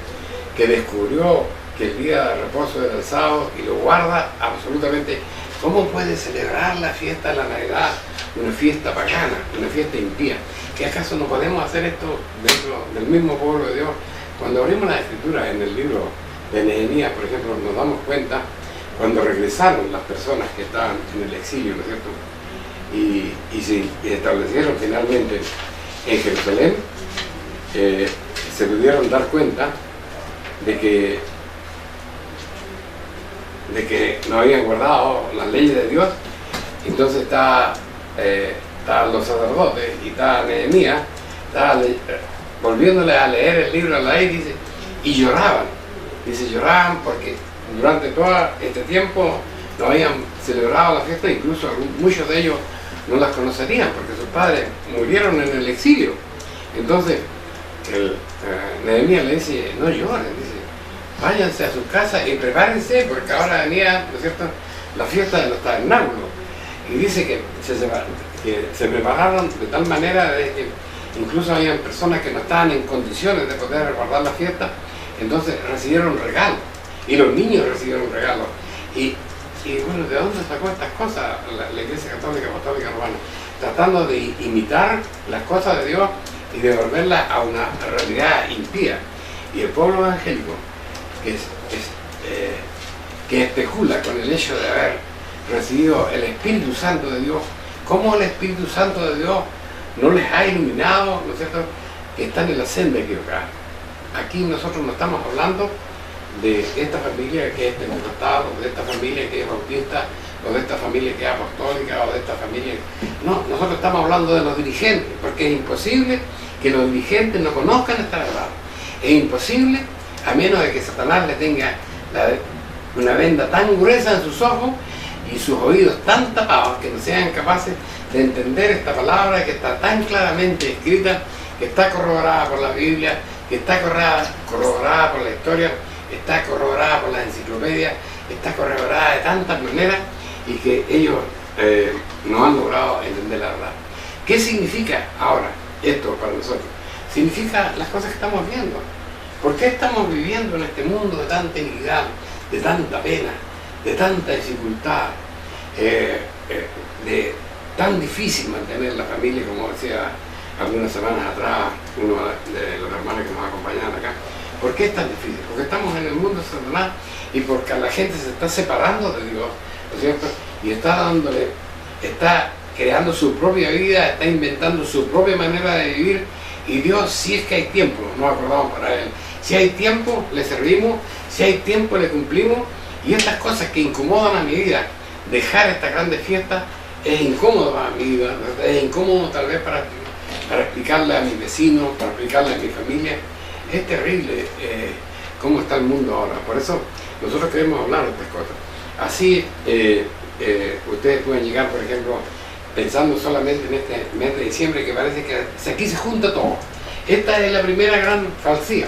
que descubrió que el día de reposo era el sábado y lo guarda absolutamente, ¿cómo puede celebrar la fiesta de la Navidad, una fiesta pagana, una fiesta impía? ¿Que acaso no podemos hacer esto dentro del mismo pueblo de Dios? Cuando abrimos las Escrituras en el libro de Nehemías, por ejemplo, nos damos cuenta cuando regresaron las personas que estaban en el exilio, ¿no es cierto?, y se establecieron finalmente en Jerusalén, se pudieron dar cuenta de que no habían guardado las leyes de Dios. Entonces estaban los sacerdotes y estaba Nehemías, volviéndole a leer el libro de la ley, dice, y lloraban. Dice, lloraban porque durante todo este tiempo no habían celebrado la fiesta, incluso muchos de ellos no las conocerían porque sus padres murieron en el exilio. Entonces Nehemías le dice, no lloren, dice, váyanse a su casa y prepárense porque ahora venía, ¿no es cierto?, la fiesta de los tabernáculos. Y dice que se prepararon de tal manera de que incluso habían personas que no estaban en condiciones de poder guardar la fiesta, entonces recibieron regalos, y los niños recibieron regalos. Y bueno, ¿de dónde sacó estas cosas la Iglesia Católica Apostólica Romana? Tratando de imitar las cosas de Dios y de volverlas a una realidad impía. Y el pueblo evangélico, que especula con el hecho de haber recibido el Espíritu Santo de Dios, ¿cómo el Espíritu Santo de Dios no les ha iluminado, ¿no es cierto?, que están en la senda equivocada? Aquí nosotros no estamos hablando de esta familia que es pentecostal, o de esta familia que es bautista, o de esta familia que es apostólica, o de esta familia... No, nosotros estamos hablando de los dirigentes, porque es imposible que los dirigentes no conozcan esta verdad. Es imposible, a menos de que Satanás le tenga una venda tan gruesa en sus ojos y sus oídos tan tapados que no sean capaces de entender esta palabra que está tan claramente escrita, que está corroborada por la Biblia, que está corroborada por la historia, está corroborada por las enciclopedias, está corroborada de tantas maneras, y que ellos no han logrado entender la verdad. ¿Qué significa ahora esto para nosotros? Significa las cosas que estamos viendo. ¿Por qué estamos viviendo en este mundo de tanta iniquidad, de tanta pena, de tanta dificultad, de tan difícil mantener la familia, como decía algunas semanas atrás uno de los hermanos que nos acompañaban acá? ¿Por qué es tan difícil? Porque estamos en el mundo de Satanás y porque la gente se está separando de Dios, ¿no es cierto? Y está creando su propia vida, está inventando su propia manera de vivir, y Dios, si es que hay tiempo, nos acordamos para Él. Si hay tiempo, le servimos, si hay tiempo, le cumplimos, y estas cosas que incomodan a mi vida, dejar esta grande fiesta, es incómodo para mi vida, es incómodo tal vez para explicarle a mis vecinos, para explicarle a mi familia, Es terrible cómo está el mundo ahora. Por eso nosotros queremos hablar de estas cosas. Así, ustedes pueden llegar, por ejemplo, pensando solamente en este mes de diciembre, que parece que aquí se junta todo. Esta es la primera gran falsía.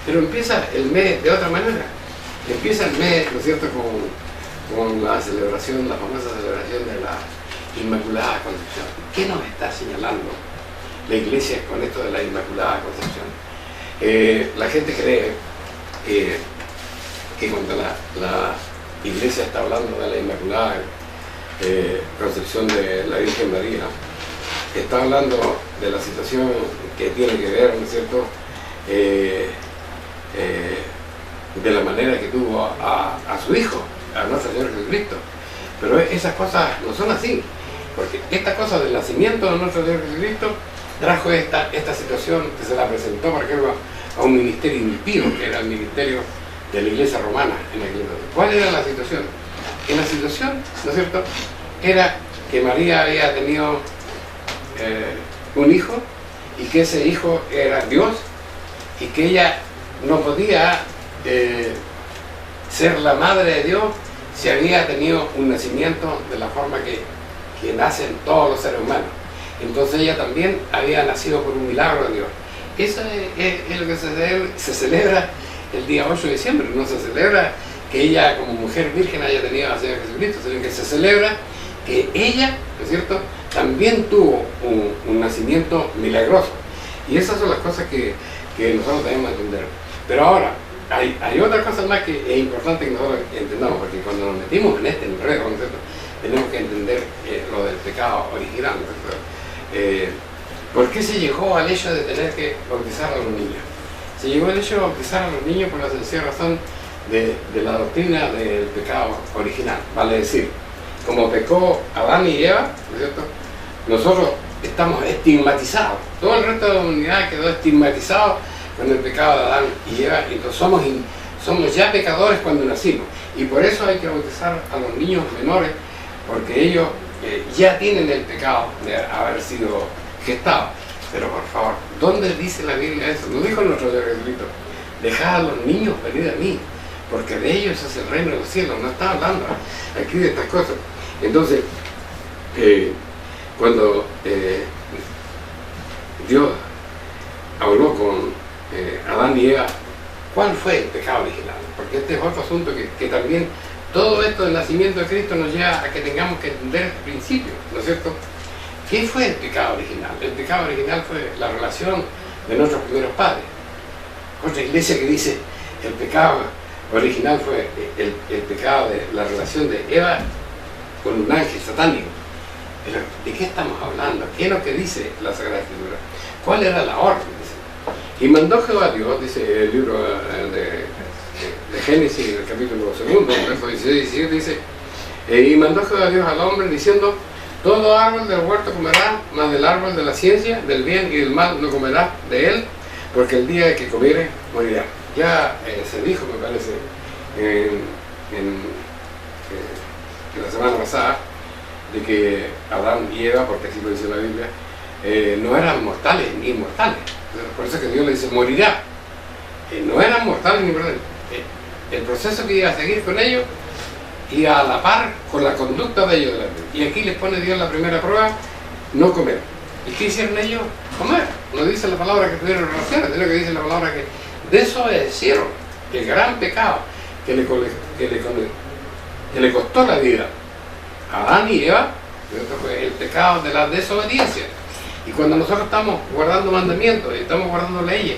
Pero empieza el mes de otra manera. Empieza el mes, ¿no es cierto?, con la celebración, la famosa celebración de la Inmaculada Concepción. ¿Qué nos está señalando la Iglesia con esto de la Inmaculada Concepción? La gente cree que cuando la Iglesia está hablando de la Inmaculada Concepción de la Virgen María, está hablando de la situación que tiene que ver, ¿no es cierto?, de la manera que tuvo a su Hijo, a nuestro Señor Jesucristo. Pero esas cosas no son así, porque esta cosa del nacimiento de nuestro Señor Jesucristo trajo esta situación que se la presentó, por ejemplo, a un ministerio impío, que era el ministerio de la Iglesia romana en aquel momento. ¿Cuál era la situación? Que la situación, ¿no es cierto?, era que María había tenido un hijo, y que ese hijo era Dios, y que ella no podía ser la madre de Dios si había tenido un nacimiento de la forma que nacen todos los seres humanos. Entonces ella también había nacido por un milagro de Dios. Eso es lo que se celebra el día 8 de diciembre. No se celebra que ella como mujer virgen haya tenido al Señor Jesucristo, sino que se celebra que ella, ¿no es cierto?, también tuvo un nacimiento milagroso. Y esas son las cosas que nosotros tenemos que entender. Pero ahora, hay otra cosa más que es importante que nosotros entendamos, porque cuando nos metimos en este enredo, ¿no es cierto?, tenemos que entender lo del pecado original, ¿no es cierto? ¿Por qué se llegó al hecho de tener que bautizar a los niños? Se llegó al hecho de bautizar a los niños por la sencilla razón de la doctrina del pecado original. Vale decir, como pecó Adán y Eva, ¿no es cierto?, nosotros estamos estigmatizados. Todo el resto de la humanidad quedó estigmatizado con el pecado de Adán y Eva, y entonces somos ya pecadores cuando nacimos. Y por eso hay que bautizar a los niños menores, porque ellos ya tienen el pecado de haber sido gestados. Pero por favor, ¿dónde dice la Biblia eso? No dijo nuestro Señor Jesucristo: dejad a los niños venir a mí, porque de ellos es el reino de los cielos. No está hablando aquí de estas cosas. Entonces, cuando Dios habló con Adán y Eva, ¿cuál fue el pecado original? Porque este es otro asunto que también todo esto del nacimiento de Cristo nos lleva a que tengamos que entender el principio, ¿no es cierto? ¿Qué fue el pecado original? El pecado original fue la relación de nuestros primeros padres. Otra iglesia que dice el pecado original fue el pecado de la relación de Eva con un ángel satánico. Pero, ¿de qué estamos hablando? ¿Qué es lo que dice la Sagrada Escritura? ¿Cuál era la orden? Y mandó Jehová Dios, dice el libro de Génesis, el capítulo 2, verso 16 y 17, dice: y mandó Jehová Dios al hombre diciendo: todo árbol del huerto comerá, mas del árbol de la ciencia, del bien y del mal no comerá de él, porque el día que comiere morirá. Ya se dijo, me parece, en la semana pasada, de que Adán y Eva, porque así lo dice la Biblia, no eran mortales ni inmortales. Por eso es que Dios le dice: morirá. No eran mortales ni inmortales. El proceso que iba a seguir con ellos iba a la par con la conducta de ellos delante. Y aquí les pone Dios la primera prueba: no comer. ¿Y qué hicieron ellos? Comer. No dice la palabra que tuvieron relaciones, sino que dice la palabra que desobedecieron el gran pecado que le costó la vida a Adán y Eva. Esto fue el pecado de la desobediencia. Y cuando nosotros estamos guardando mandamientos, y estamos guardando leyes,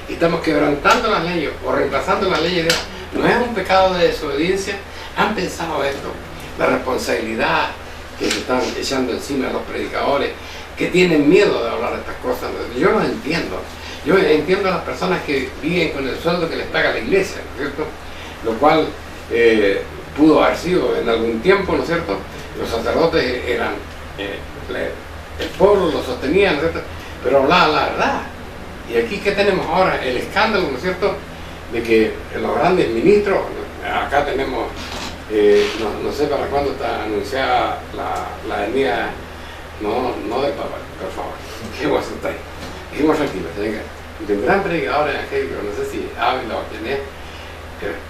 y estamos quebrantando las leyes o reemplazando las leyes de Dios, ¿no es un pecado de desobediencia? ¿Han pensado esto? La responsabilidad que se están echando encima a los predicadores, que tienen miedo de hablar de estas cosas. Yo los entiendo. Yo entiendo a las personas que viven con el sueldo que les paga la iglesia, ¿no es cierto? Lo cual pudo haber sido en algún tiempo, ¿no es cierto? Los sacerdotes eran, el pueblo los sostenía, ¿no es cierto? Pero hablaba la verdad. Y aquí, ¿qué tenemos ahora? El escándalo, ¿no es cierto?, de que los grandes ministros, acá tenemos, no sé para cuándo está anunciada la venida, no del Papa, por favor, quedemos tranquilos, de un gran predicador evangélico, no sé si Ávila o quién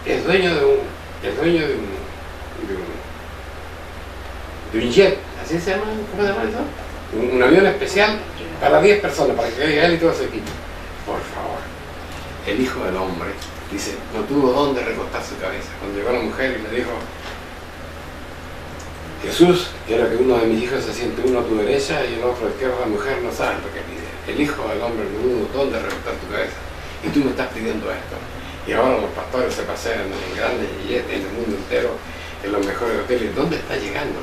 es dueño de un jet, ¿así se llama? ¿Cómo se llama eso? Un avión especial para 10 personas, para que caiga él y todo su equipo. Por favor, el Hijo del Hombre, dice, no tuvo dónde recostar su cabeza. Cuando llegó la mujer y le dijo, Jesús, quiero que uno de mis hijos se siente uno a tu derecha y el otro a tu izquierda, la mujer no sabe lo que pide. El Hijo del Hombre no tuvo dónde recostar tu cabeza. Y tú me estás pidiendo esto. Y ahora los pastores se pasean en grandes billetes en el mundo entero, en los mejores hoteles. ¿Dónde está llegando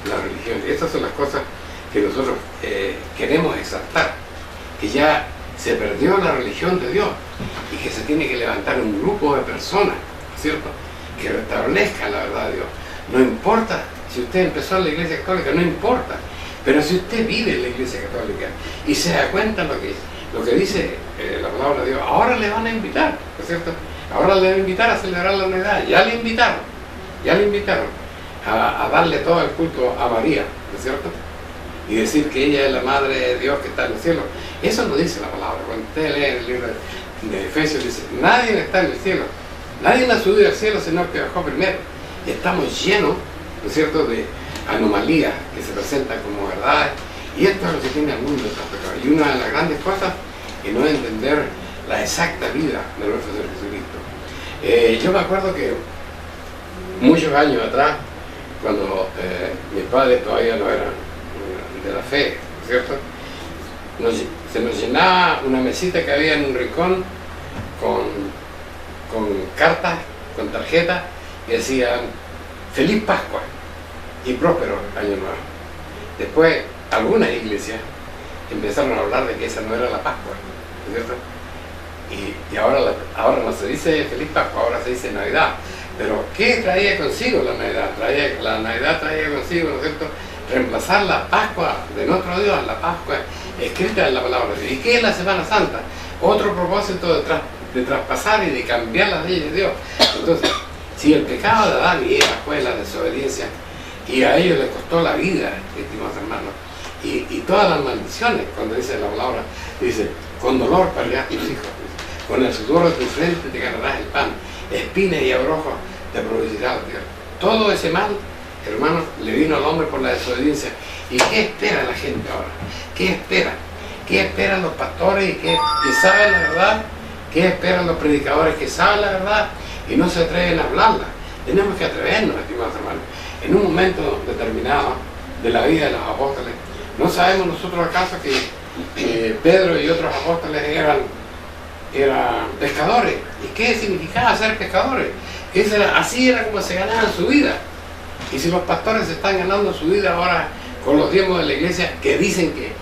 la religión? Y estas son las cosas que nosotros queremos exaltar, que ya se perdió la religión de Dios y que se tiene que levantar un grupo de personas, ¿cierto?, que restablezca la verdad de Dios. No importa si usted empezó en la Iglesia Católica, no importa, pero si usted vive en la Iglesia Católica y se da cuenta lo que dice la palabra de Dios, ahora le van a invitar, ¿no es cierto? Ahora le van a invitar a celebrar la Navidad, ya le invitaron a darle todo el culto a María, ¿no es cierto?, y decir que ella es la Madre de Dios que está en el cielo. Eso no dice la palabra. Cuando usted lee el libro de Efesios, dice, nadie está en el cielo, nadie ha subido al cielo sino que bajó primero. Y estamos llenos, ¿no es cierto?, de anomalías que se presentan como verdades, y esto es lo que tiene el mundo de estos pecados. Y una de las grandes cosas es no entender la exacta vida de nuestro Señor Jesucristo. Yo me acuerdo que muchos años atrás, cuando mis padres todavía no eran de la fe, ¿cierto?, se nos llenaba una mesita que había en un rincón con cartas, con tarjetas, que decían Feliz Pascua y próspero Año Nuevo. Después algunas iglesias empezaron a hablar de que esa no era la Pascua, ¿cierto? Y ahora no se dice Feliz Pascua, ahora se dice Navidad. Pero ¿qué traía consigo la Navidad? La Navidad traía consigo, ¿no es cierto?, reemplazar la Pascua de nuestro Dios, la Pascua escrita en la palabra de Dios. ¿Y qué es la Semana Santa? Otro propósito de traspasar y de cambiar las leyes de Dios. Entonces, si el pecado de Adán y Eva fue la desobediencia, y a ellos les costó la vida, estimados hermanos, y todas las maldiciones, cuando dice la palabra, dice, con dolor parirás tus hijos, con el sudor de tu frente te ganarás el pan, espinas y abrojos te producirá la tierra. Todo ese mal, hermanos, le vino al hombre por la desobediencia. ¿Y qué espera la gente ahora? ¿Qué espera? ¿Qué esperan los pastores que saben la verdad? ¿Qué esperan los predicadores que saben la verdad y no se atreven a hablarla? Tenemos que atrevernos, estimados hermanos. En un momento determinado de la vida de los apóstoles, ¿no sabemos nosotros acaso que Pedro y otros apóstoles eran pescadores? ¿Y qué significaba ser pescadores? Así era como se ganaban su vida. Y si los pastores se están ganando su vida ahora con los diezmos de la iglesia, que dicen que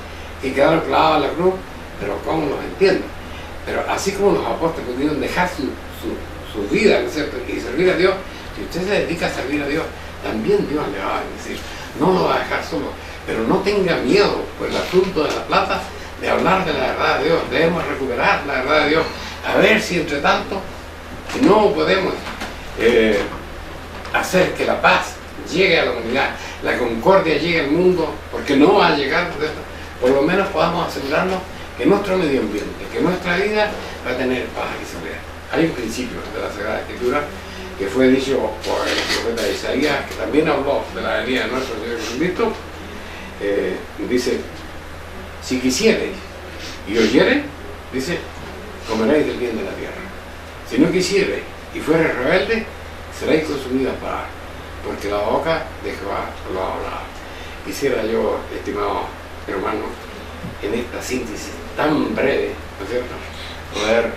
quedaron clavados en la cruz, pero ¿cómo los entiendo? Pero así como los apóstoles pudieron dejar su vida, ¿no es cierto?, y servir a Dios, si usted se dedica a servir a Dios, también Dios le va a bendecir. No lo va a dejar solo, pero no tenga miedo por el asunto de la plata, de hablar de la verdad de Dios. Debemos recuperar la verdad de Dios, a ver si entre tanto no podemos hacer que la paz llegue a la humanidad, la concordia llegue al mundo, porque no va a llegar, por lo menos podamos asegurarnos que nuestro medio ambiente, que nuestra vida va a tener paz y seguridad. Hay un principio de la Sagrada Escritura que fue dicho por el profeta Isaías, que también habló de la venida de nuestro Señor Jesucristo. Dice, si quisiereis y oyereis, dice, comeréis del bien de la tierra. Si no quisiereis y fuereis rebeldes, seréis consumidos porque la boca de Jehová lo ha hablado. Quisiera yo, estimado hermano, en esta síntesis tan breve, ¿no es cierto?, poder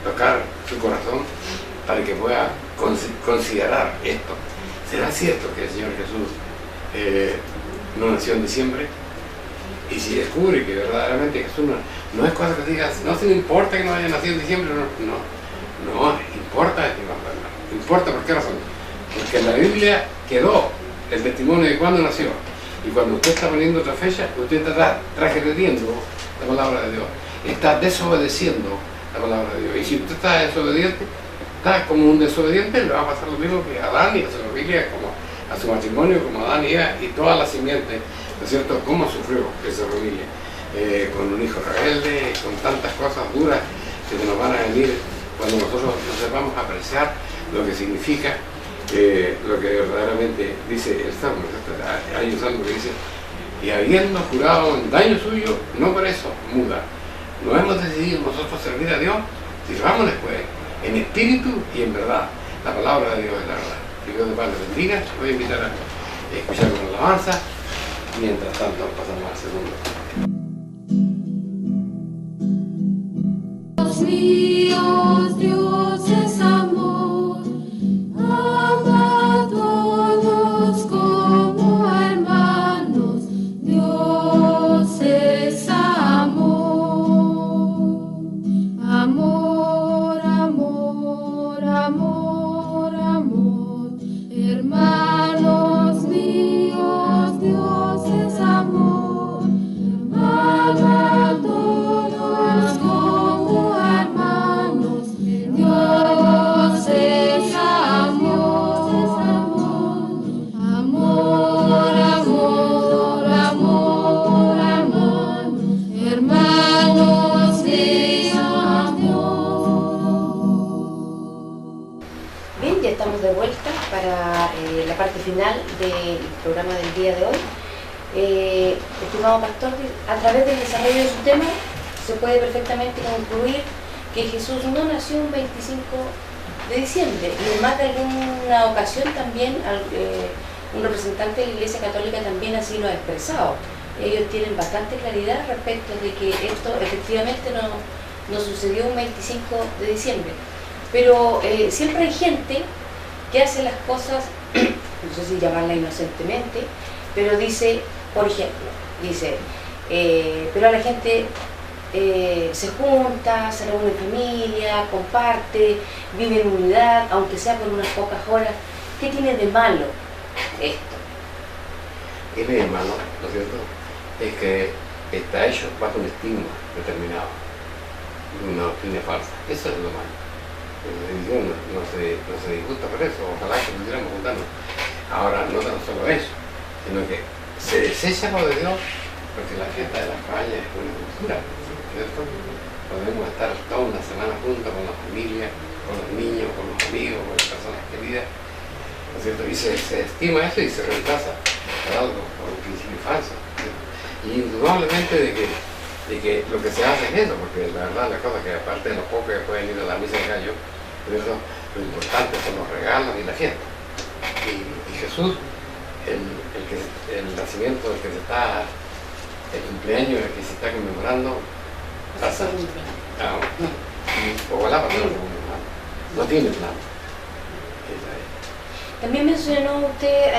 tocar su corazón para que pueda considerar esto. ¿Será cierto que el Señor Jesús no nació en diciembre? Y si descubre que verdaderamente Jesús no es cosa que digas, no se le importa que no haya nacido en diciembre, no importa, estimado hermano. ¿Importa por qué razón? Porque en la Biblia quedó el testimonio de cuándo nació. Y cuando usted está poniendo otra fecha, usted está transgrediendo la palabra de Dios. Está desobedeciendo la palabra de Dios. Y si usted está desobediente, está como un desobediente, le va a pasar lo mismo que a Adán y a su familia, como a su matrimonio, como a Adán y Eva, y toda la simiente, ¿no es cierto?, cómo sufrió esa familia. con un hijo rebelde, con tantas cosas duras que se nos van a venir cuando nosotros nos sepamos apreciar lo que significa lo que verdaderamente dice el Salmo. Hay un salmo que dice: y habiendo jurado en daño suyo, no por eso muda. No hemos decidido nosotros servir a Dios, sirvámonos pues, en espíritu y en verdad. La palabra de Dios es la verdad. Que Dios de Padre bendiga. Voy a invitar a escuchar una alabanza. Mientras tanto, pasamos al segundo. Dios mío, Dios es amor, ama a todos como hermanos. Dios es amor, amor, amor, amor, amor, hermanos míos, Dios es amor, ama a todos como hermanos. Dios es amor, amor, amor, amor, amor, hermanos míos, Dios. Bien, ya estamos de vuelta para la parte final del programa del día de hoy. Estimado pastor, a través del desarrollo de su tema se puede perfectamente concluir que Jesús no nació un 25 de diciembre, y en más de alguna ocasión también un representante de la Iglesia Católica también así lo ha expresado. Ellos tienen bastante claridad respecto de que esto efectivamente no sucedió un 25 de diciembre. Pero siempre hay gente que hace las cosas, no sé si llamarla inocentemente, pero dice, por ejemplo, pero la gente se junta, se reúne en familia, comparte, vive en unidad, aunque sea por unas pocas horas. ¿Qué tiene de malo esto? Tiene de malo, ¿no es cierto? Es que está hecho bajo un estigma determinado, una doctrina falsa. Eso es lo malo. Dios no se disgusta por eso, ojalá que pudiéramos juntarnos. Ahora, no tan solo eso, sino que se desecha lo de Dios, porque la fiesta de las caballas es una cultura, ¿cierto? Podemos estar toda una semana juntos con la familia, con los niños, con los amigos, con las personas queridas, ¿no es cierto? Y se estima eso y se reemplaza por algo, por un principio falso, ¿cierto? Y indudablemente de que lo que se hace es eso, porque la verdad la cosa que aparte de los pocos que pueden ir a la misa de gallo, ¿cierto? Lo importante son los regalos y la fiesta. Y Jesús, el nacimiento del que se está, el cumpleaños del que se está conmemorando, pasa. No tiene plan. También mencionó usted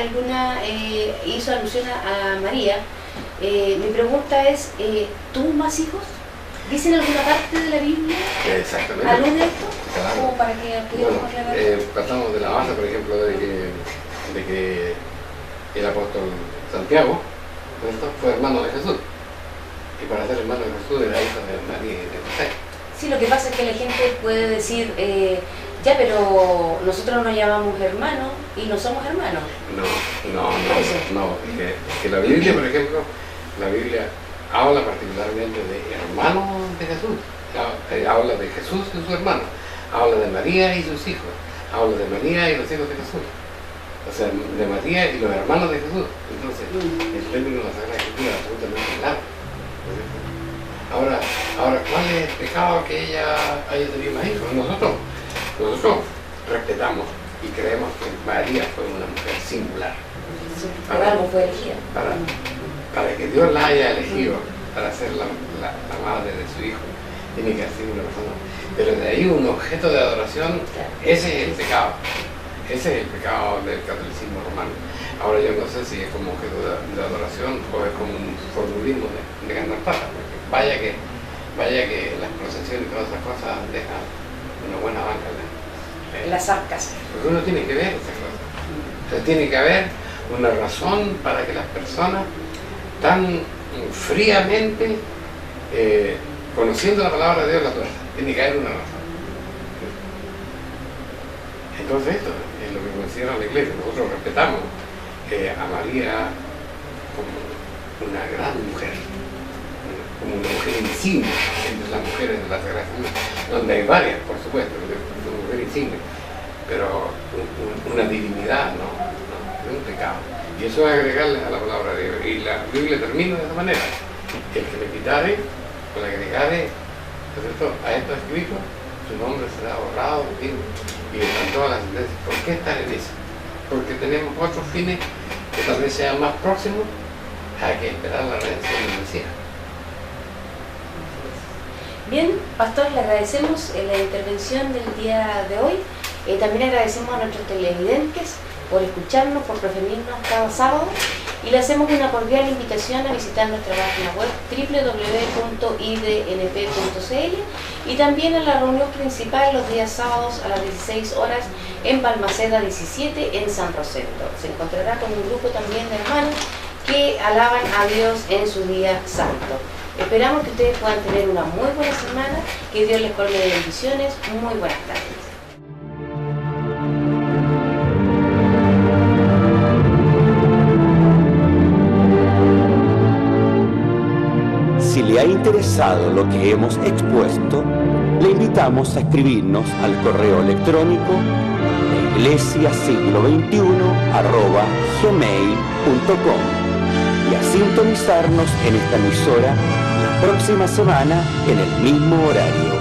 hizo alusión a María. Mi pregunta es, ¿tuvo más hijos? ¿Dice en alguna parte de la Biblia? Exactamente. ¿Alude a esto? Claro. Como para que pudiéramos aclarar. Partamos de la base, por ejemplo, de que el apóstol Santiago, ¿cierto?, fue hermano de Jesús. Y para ser hermano de Jesús era hijo de María y de José. Sí, lo que pasa es que la gente puede decir, ya, pero nosotros nos llamamos hermanos y no somos hermanos. No. Es que la Biblia, por ejemplo, la Biblia habla particularmente de hermanos de Jesús. Habla de Jesús y sus hermanos. Habla de María y sus hijos. Habla de María y los hijos de Jesús. O sea, de María y los hermanos de Jesús. Entonces, el término de la Sagrada Escritura es absolutamente claro. Ahora, ¿cuál es el pecado que ella haya tenido más hijos? Nosotros respetamos y creemos que María fue una mujer singular. Por algo fue elegida. Para que Dios la haya elegido para ser la madre de su hijo, tiene que ser una persona. Pero de ahí un objeto de adoración, ese es el pecado. Ese es el pecado del catolicismo romano. Ahora yo no sé si es como objeto de adoración o es como un formulismo de ganar plata, porque vaya que las procesiones y todas esas cosas dejan una buena banca en las arcas. Porque uno tiene que ver esas cosas. Entonces tiene que haber una razón para que las personas tan fríamente, conociendo la palabra de Dios, la tuerzan. Tiene que haber una razón. Entonces esto es lo que considera la Iglesia. Nosotros respetamos a María como una gran mujer, como una mujer insigne entre las mujeres de la Sagrada Familia, donde hay varias, por supuesto, una mujer insigne, pero una divinidad, no es un pecado. Y eso es agregarle a la palabra de Dios. Y la Biblia termina de esa manera: el que me quitare o le agregare, ¿cierto?, a esto escrito, su nombre será borrado y están todas las sentencias. ¿Por qué estar en eso? Porque tenemos otros fines que tal vez sean más próximos a que esperar la redención del Mesías. Bien, pastor, le agradecemos la intervención del día de hoy. También agradecemos a nuestros televidentes por escucharnos, por preferirnos cada sábado, y le hacemos una cordial invitación a visitar nuestra página web www.idnp.cl y también a la reunión principal los días sábados a las 16 horas en Balmaceda 17 en San Rosendo. Se encontrará con un grupo también de hermanos que alaban a Dios en su día santo. Esperamos que ustedes puedan tener una muy buena semana, que Dios les colme de bendiciones. Muy buenas tardes. Si le ha interesado lo que hemos expuesto, le invitamos a escribirnos al correo electrónico iglesiasiglo21@gmail.com y a sintonizarnos en esta emisora la próxima semana en el mismo horario.